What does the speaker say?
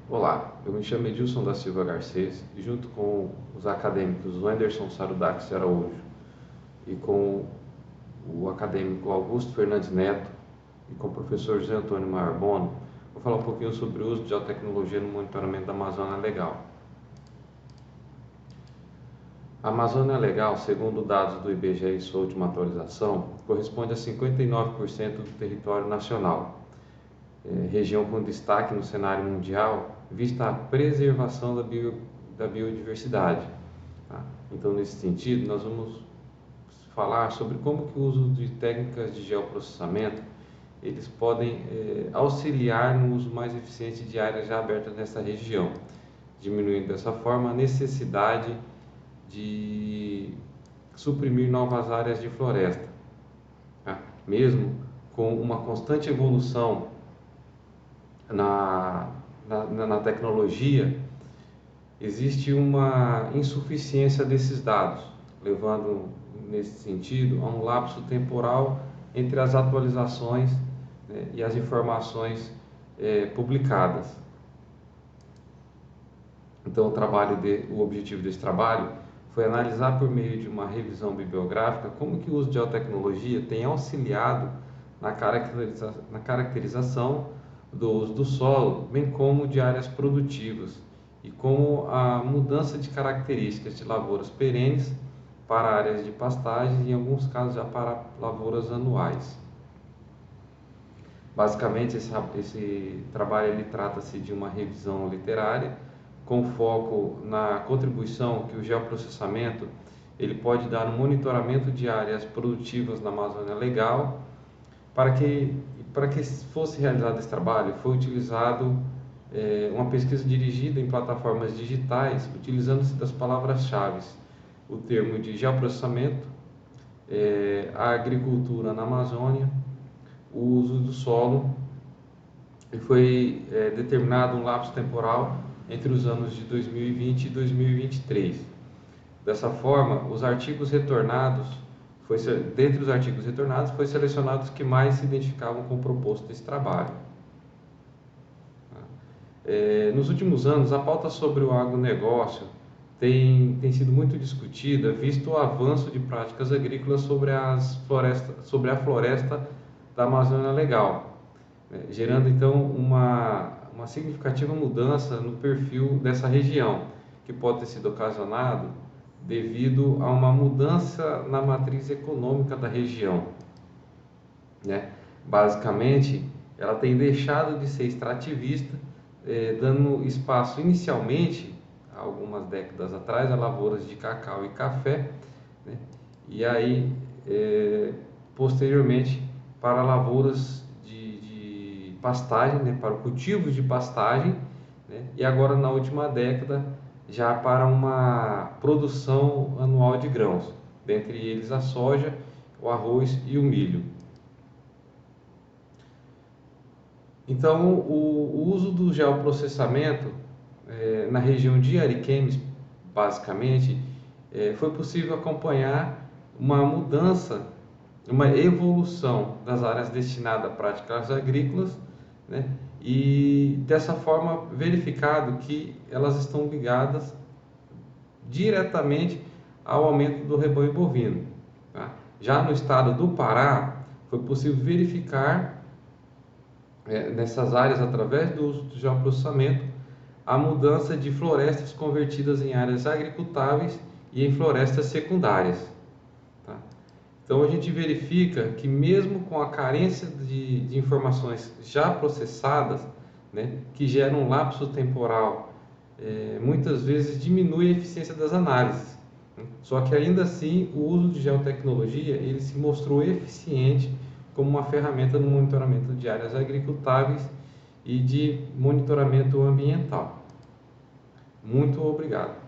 Olá, eu me chamo Edilson da Silva Garcês e junto com os acadêmicos Wenderson Sarudax Araújo e com o acadêmico Augusto Fernandes Neto e com o professor José Antônio Marbono, vou falar um pouquinho sobre o uso de geotecnologia no monitoramento da Amazônia Legal. A Amazônia Legal, segundo dados do IBGE e sua última atualização, corresponde a 59% do território nacional, região com destaque no cenário mundial, vista a preservação da biodiversidade. Tá? Então, nesse sentido, nós vamos falar sobre como que o uso de técnicas de geoprocessamento eles podem auxiliar no uso mais eficiente de áreas já abertas nessa região, diminuindo dessa forma a necessidade de suprimir novas áreas de floresta. Tá? Mesmo com uma constante evolução na tecnologia, existe uma insuficiência desses dados, levando, nesse sentido, a um lapso temporal entre as atualizações, né, e as informações publicadas. Então, o objetivo desse trabalho foi analisar por meio de uma revisão bibliográfica como que o uso de geotecnologia tem auxiliado na caracterização do uso do solo, bem como de áreas produtivas, e como a mudança de características de lavouras perenes para áreas de pastagens e, em alguns casos, já para lavouras anuais. Basicamente, esse trabalho ele trata-se de uma revisão literária com foco na contribuição que o geoprocessamento ele pode dar no monitoramento de áreas produtivas na Amazônia Legal. Para que fosse realizado esse trabalho, foi utilizado uma pesquisa dirigida em plataformas digitais, utilizando-se das palavras-chave, o termo de geoprocessamento, a agricultura na Amazônia, o uso do solo, e foi determinado um lapso temporal entre os anos de 2020 e 2023. Dessa forma, os artigos retornados, dentre os artigos retornados, foi selecionados os que mais se identificavam com o proposto desse trabalho. Nos últimos anos, a pauta sobre o agronegócio tem sido muito discutida, visto o avanço de práticas agrícolas sobre a floresta da Amazônia Legal, gerando então uma significativa mudança no perfil dessa região, que pode ter sido ocasionado devido a uma mudança na matriz econômica da região, né? Basicamente, ela tem deixado de ser extrativista, dando espaço inicialmente, há algumas décadas atrás, a lavouras de cacau e café, né? E aí, posteriormente, para lavouras de pastagem, né? Para cultivos de pastagem, né? E agora, na última década, já para uma produção anual de grãos, dentre eles a soja, o arroz e o milho. Então, o uso do geoprocessamento na região de Ariquemes, basicamente, foi possível acompanhar uma mudança, uma evolução das áreas destinadas a práticas agrícolas, né? E dessa forma verificado que elas estão ligadas diretamente ao aumento do rebanho bovino. Tá? Já no estado do Pará, foi possível verificar nessas áreas, através do uso do geoprocessamento, a mudança de florestas convertidas em áreas agricultáveis e em florestas secundárias. Tá? Então a gente verifica que mesmo com a carência de informações já processadas, né, que geram um lapso temporal, muitas vezes diminui a eficiência das análises. Só que ainda assim o uso de geotecnologia ele se mostrou eficiente como uma ferramenta no monitoramento de áreas agricultáveis e de monitoramento ambiental. Muito obrigado.